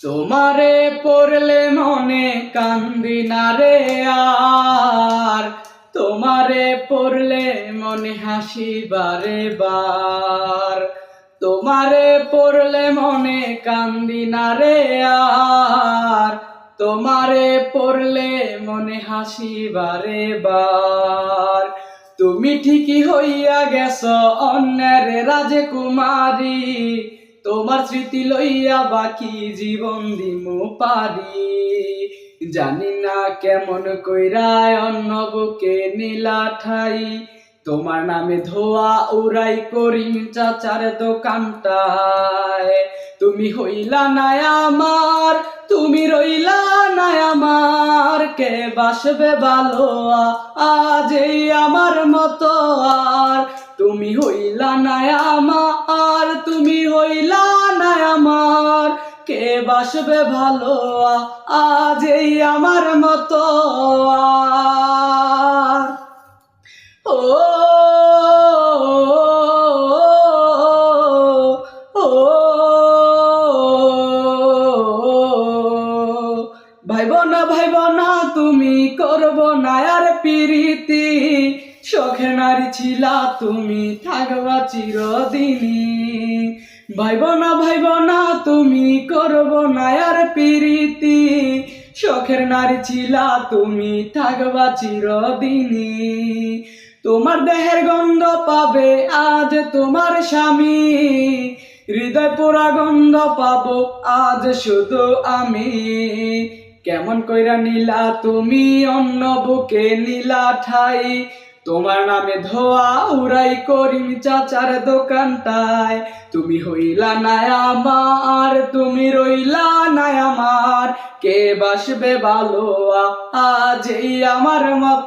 তোমারে পড়লে মনে কান্দি না রে আর, তোমারে পড়লে মনে হাসি বারে বার। তোমারে পড়লে মনে কান্দি না রে আর, তোমারে পড়লে মনে হাসি বারে বার। তুমি ঠিকই হইয়া গেছ অন্যের রাজকুমারী, তোমার স্মৃতি লইয়া বাকি জীবন দিমু পারি। জানি না কেমন কইরায় অন্য বুকে নীলা ঠাই, তোমার নামে ধোয়া উড়াই করিম চাচার দোকানটায়। তুমি হইলা না আমার, তুমি রইলা না আমার, কে বাসবে ভালো আজ এই আমার মতো আর। তুমি হইলা না আমার, তুমি হইলা না আমার, কে বাসবে ভালো আজ এই আমার মতো আর। ও ভাইব না তুমি করব না আর প্রীতি, শখে নারী ছিলা তুমি থাকবা চিরদিনই। ভাইব না তুমি করব না আর প্রীতি, শখের নারী ছিলা তুমি থাকবা চিরদিনই। তোমার দেহের গন্ধ পাবে আজ তোমার স্বামী, হৃদয় পোড়া গন্ধ পাবো আজ শুধু আমি। কেমন কইরা নীলা তুমি অন্য বুকে নীলা ঠাই, তোমার নামে ধোয়া উড়াই করিম চাচার দোকানটায়। তুমি হইলা না আমার, তুমি রইলা না আমার, কে বাসবে ভালো আজ এই আমার মত।